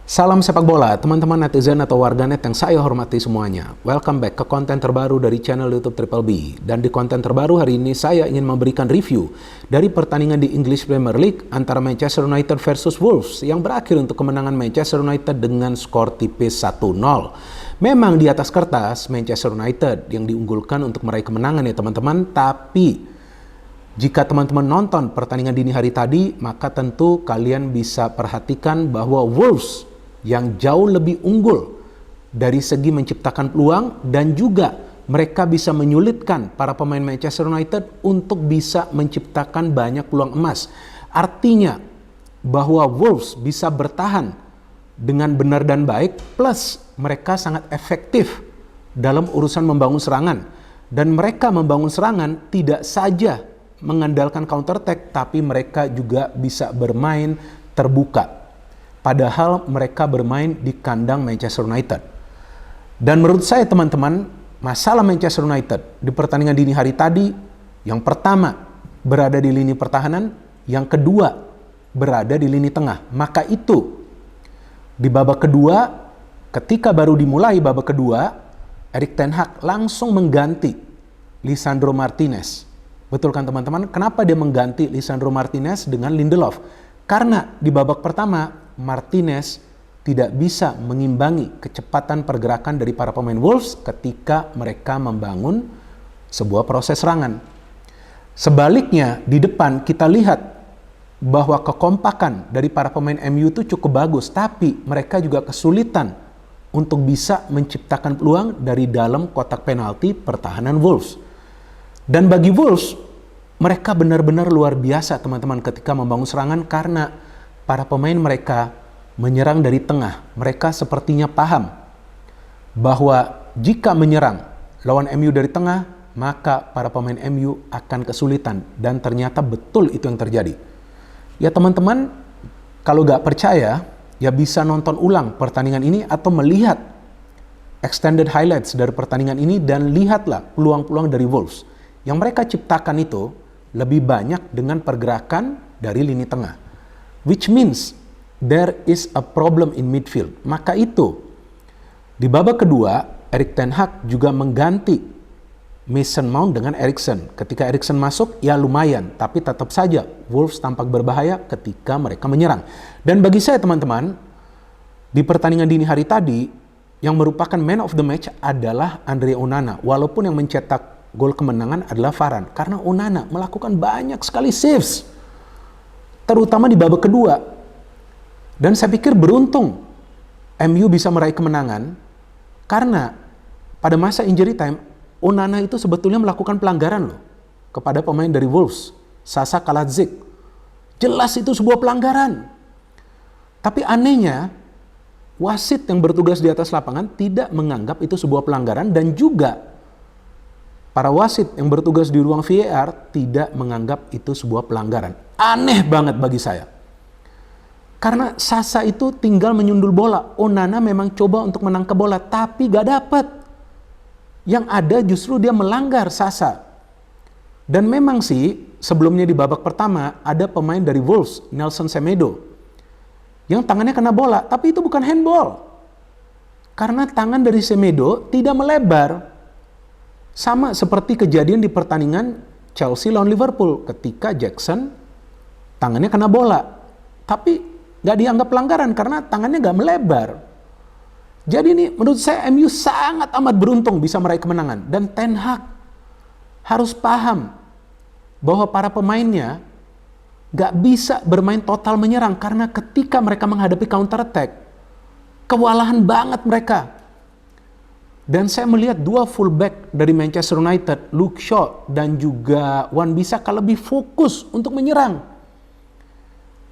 Salam sepak bola, teman-teman netizen atau warganet yang saya hormati semuanya. Welcome back ke konten terbaru dari channel YouTube Triple B. Dan di konten terbaru hari ini saya ingin memberikan review dari pertandingan di English Premier League antara Manchester United versus Wolves yang berakhir untuk kemenangan Manchester United dengan skor tipis 1-0. Memang di atas kertas Manchester United yang diunggulkan untuk meraih kemenangan ya teman-teman, tapi jika teman-teman nonton pertandingan dini hari tadi, maka tentu kalian bisa perhatikan bahwa Wolves yang jauh lebih unggul dari segi menciptakan peluang dan juga mereka bisa menyulitkan para pemain Manchester United untuk bisa menciptakan banyak peluang emas. Artinya bahwa Wolves bisa bertahan dengan benar dan baik, plus mereka sangat efektif dalam urusan membangun serangan. Dan mereka membangun serangan tidak saja mengandalkan counter attack, tapi mereka juga bisa bermain terbuka. Padahal mereka bermain di kandang Manchester United. Dan menurut saya teman-teman, masalah Manchester United di pertandingan dini hari tadi, yang pertama berada di lini pertahanan, yang kedua berada di lini tengah. Maka itu di babak kedua, ketika baru dimulai babak kedua, Erik ten Hag langsung mengganti Lisandro Martinez. Betul kan teman-teman? Kenapa dia mengganti Lisandro Martinez dengan Lindelof? Karena di babak pertama, Martinez tidak bisa mengimbangi kecepatan pergerakan dari para pemain Wolves ketika mereka membangun sebuah proses serangan. Sebaliknya, di depan kita lihat bahwa kekompakan dari para pemain MU itu cukup bagus, tapi mereka juga kesulitan untuk bisa menciptakan peluang dari dalam kotak penalti pertahanan Wolves. Dan bagi Wolves, mereka benar-benar luar biasa teman-teman ketika membangun serangan karena para pemain mereka menyerang dari tengah. Mereka sepertinya paham bahwa jika menyerang lawan MU dari tengah, maka para pemain MU akan kesulitan. Dan ternyata betul itu yang terjadi. Ya teman-teman, kalau gak percaya, ya bisa nonton ulang pertandingan ini atau melihat extended highlights dari pertandingan ini dan lihatlah peluang-peluang dari Wolves. Yang mereka ciptakan itu lebih banyak dengan pergerakan dari lini tengah. Which means there is a problem in midfield. Maka itu, di babak kedua, Erik ten Hag juga mengganti Mason Mount dengan Eriksen. Ketika Eriksen masuk, ya lumayan. Tapi tetap saja, Wolves tampak berbahaya ketika mereka menyerang. Dan bagi saya teman-teman, di pertandingan dini hari tadi, yang merupakan man of the match adalah Andre Onana. Walaupun yang mencetak gol kemenangan adalah Varane, karena Onana melakukan banyak sekali saves, terutama di babak kedua. Dan saya pikir beruntung MU bisa meraih kemenangan, karena pada masa injury time, Onana itu sebetulnya melakukan pelanggaran loh, kepada pemain dari Wolves, Sasa Kaladzic. Jelas itu sebuah pelanggaran. Tapi anehnya, wasit yang bertugas di atas lapangan tidak menganggap itu sebuah pelanggaran, dan juga para wasit yang bertugas di ruang VAR tidak menganggap itu sebuah pelanggaran. Aneh banget bagi saya. Karena Sasa itu tinggal menyundul bola. Onana memang coba untuk menangkap bola, tapi gak dapat. Yang ada justru dia melanggar Sasa. Dan memang sih, sebelumnya di babak pertama, ada pemain dari Wolves, Nelson Semedo, yang tangannya kena bola, tapi itu bukan handball. Karena tangan dari Semedo tidak melebar. Sama seperti kejadian di pertandingan Chelsea lawan Liverpool ketika Jackson tangannya kena bola. Tapi nggak dianggap pelanggaran karena tangannya nggak melebar. Jadi ini menurut saya MU sangat amat beruntung bisa meraih kemenangan. Dan Ten Hag harus paham bahwa para pemainnya nggak bisa bermain total menyerang. Karena ketika mereka menghadapi counter attack, kewalahan banget mereka. Dan saya melihat dua fullback dari Manchester United, Luke Shaw dan juga Wan-Bissaka lebih fokus untuk menyerang.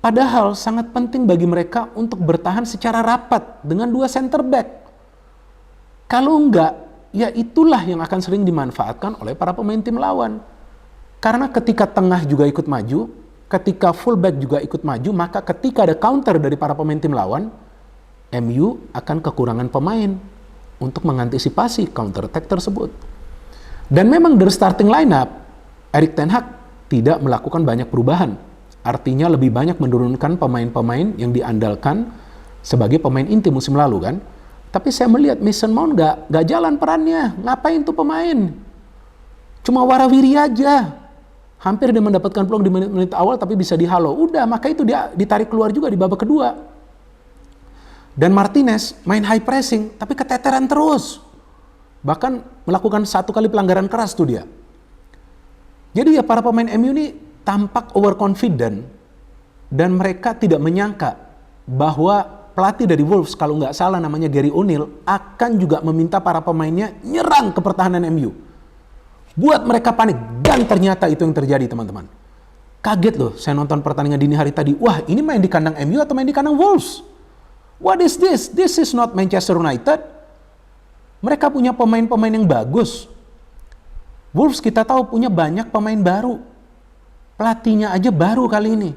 Padahal sangat penting bagi mereka untuk bertahan secara rapat dengan dua center back. Kalau enggak, ya itulah yang akan sering dimanfaatkan oleh para pemain tim lawan. Karena ketika tengah juga ikut maju, ketika fullback juga ikut maju, maka ketika ada counter dari para pemain tim lawan, MU akan kekurangan pemain untuk mengantisipasi counter attack tersebut. Dan memang dari starting lineup, Erik ten Hag tidak melakukan banyak perubahan. Artinya lebih banyak menurunkan pemain-pemain yang diandalkan sebagai pemain inti musim lalu kan. Tapi saya melihat Mason Mount nggak jalan perannya. Ngapain tuh pemain? Cuma warawiri aja. Hampir dia mendapatkan peluang di menit awal tapi bisa dihalau. Udah, maka itu dia ditarik keluar juga di babak kedua. Dan Martinez main high pressing tapi keteteran terus. Bahkan melakukan 1 kali pelanggaran keras tuh dia. Jadi ya para pemain MU ini tampak overconfident dan mereka tidak menyangka bahwa pelatih dari Wolves, kalau nggak salah namanya Gary O'Neil, akan juga meminta para pemainnya nyerang ke pertahanan MU. Buat mereka panik. Dan ternyata itu yang terjadi, teman-teman. Kaget loh, saya nonton pertandingan dini hari tadi. Wah, ini main di kandang MU atau main di kandang Wolves? What is this? This is not Manchester United. Mereka punya pemain-pemain yang bagus. Wolves kita tahu punya banyak pemain baru. Pelatihnya aja baru kali ini.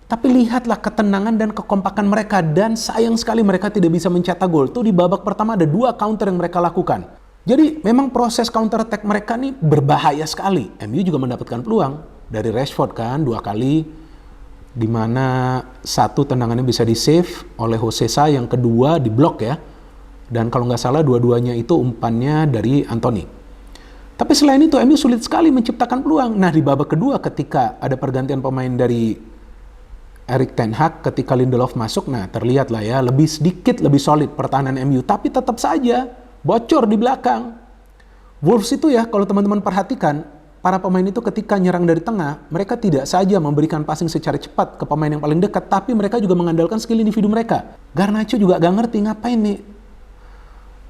Tapi lihatlah ketenangan dan kekompakan mereka, dan sayang sekali mereka tidak bisa mencetak gol. Tuh di babak pertama ada 2 counter yang mereka lakukan. Jadi memang proses counter attack mereka nih berbahaya sekali. MU juga mendapatkan peluang dari Rashford kan 2 kali, di mana 1 tendangannya bisa di save oleh Jose Sa, yang kedua di blok ya. Dan kalau nggak salah dua-duanya itu umpannya dari Anthony. Tapi selain itu MU sulit sekali menciptakan peluang. Nah di babak kedua ketika ada pergantian pemain dari Erik ten Hag, ketika Lindelof masuk, nah terlihat lah ya, sedikit lebih solid pertahanan MU. Tapi tetap saja bocor di belakang. Wolves itu ya, kalau teman-teman perhatikan, para pemain itu ketika nyerang dari tengah, mereka tidak saja memberikan passing secara cepat ke pemain yang paling dekat, tapi mereka juga mengandalkan skill individu mereka. Garnacho juga gak ngerti ngapain nih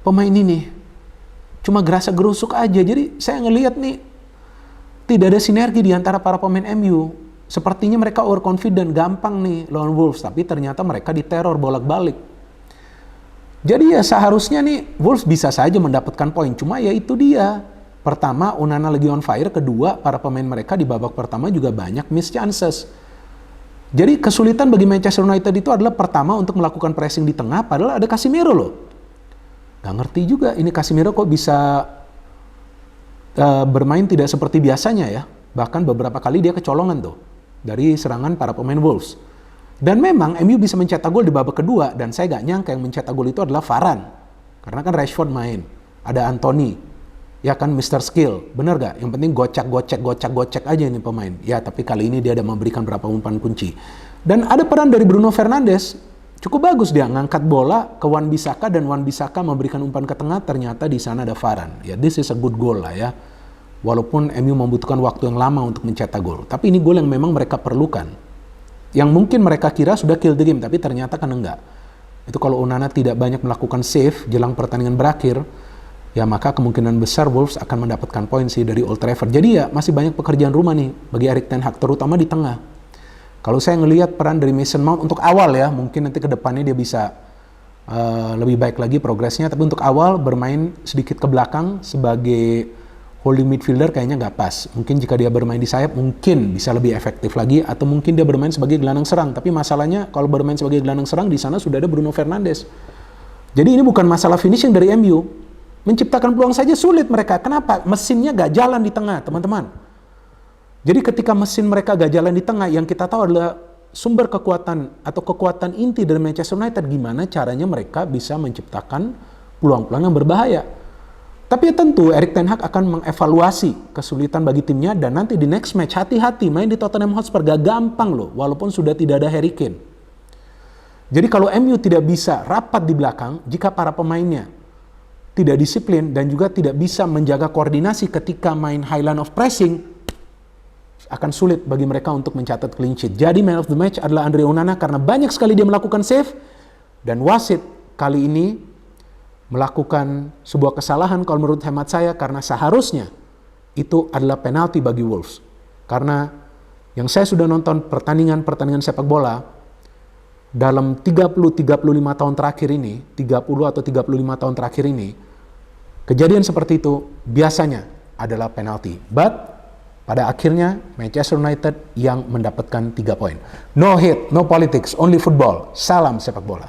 pemain ini. Cuma gerasa gerusuk aja. Jadi saya ngelihat nih, tidak ada sinergi di antara para pemain MU. Sepertinya mereka overconfident, gampang nih lawan Wolves, tapi ternyata mereka diteror bolak-balik. Jadi ya seharusnya nih Wolves bisa saja mendapatkan poin, cuma ya itu dia. Pertama, Onana lagi on fire, kedua, para pemain mereka di babak pertama juga banyak miss chances. Jadi kesulitan bagi Manchester United itu adalah pertama untuk melakukan pressing di tengah, padahal ada Casemiro loh. Gak ngerti juga ini Casemiro kok bisa bermain tidak seperti biasanya ya. Bahkan beberapa kali dia kecolongan tuh dari serangan para pemain Wolves. Dan memang MU bisa mencetak gol di babak kedua, dan saya gak nyangka yang mencetak gol itu adalah Varane. Karena kan Rashford main, ada Anthony, ya kan Mr. Skill, bener gak? Yang penting gocek aja ini pemain. Ya tapi kali ini dia ada memberikan beberapa umpan kunci. Dan ada peran dari Bruno Fernandes, cukup bagus dia ngangkat bola ke Wan-Bissaka, dan Wan-Bissaka memberikan umpan ke tengah, ternyata di sana ada Varane. Ya this is a good goal lah ya. Walaupun MU membutuhkan waktu yang lama untuk mencetak gol. Tapi ini gol yang memang mereka perlukan. Yang mungkin mereka kira sudah kill the game, tapi ternyata kan enggak. Itu kalau Onana tidak banyak melakukan save jelang pertandingan berakhir, ya maka kemungkinan besar Wolves akan mendapatkan poin sih dari Old Trafford. Jadi ya masih banyak pekerjaan rumah nih bagi Erik ten Hag, terutama di tengah. Kalau saya ngelihat peran dari Mason Mount untuk awal ya, mungkin nanti ke depannya dia bisa lebih baik lagi progresnya. Tapi untuk awal bermain sedikit ke belakang sebagai holding midfielder kayaknya nggak pas. Mungkin jika dia bermain di sayap mungkin bisa lebih efektif lagi, atau mungkin dia bermain sebagai gelandang serang. Tapi masalahnya kalau bermain sebagai gelandang serang di sana sudah ada Bruno Fernandes. Jadi ini bukan masalah finishing dari MU. Menciptakan peluang saja sulit mereka. Kenapa? Mesinnya nggak jalan di tengah, teman-teman. Jadi ketika mesin mereka nggak jalan di tengah, yang kita tahu adalah sumber kekuatan atau kekuatan inti dari Manchester United, gimana caranya mereka bisa menciptakan peluang-peluang yang berbahaya. Tapi ya tentu Erik ten Hag akan mengevaluasi kesulitan bagi timnya, dan nanti di next match hati-hati main di Tottenham Hotspur gak gampang loh, walaupun sudah tidak ada Harry Kane. Jadi kalau MU tidak bisa rapat di belakang, jika para pemainnya tidak disiplin dan juga tidak bisa menjaga koordinasi ketika main high line of pressing, akan sulit bagi mereka untuk mencatat clean sheet. Jadi man of the match adalah Andre Onana karena banyak sekali dia melakukan save, dan wasit kali ini melakukan sebuah kesalahan kalau menurut hemat saya, karena seharusnya itu adalah penalti bagi Wolves. Karena yang saya sudah nonton pertandingan sepak bola dalam 30-35 tahun terakhir ini, 30 atau 35 tahun terakhir ini, kejadian seperti itu biasanya adalah penalti. But pada akhirnya Manchester United yang mendapatkan 3 poin. No hate, no politics, only football. Salam sepak bola.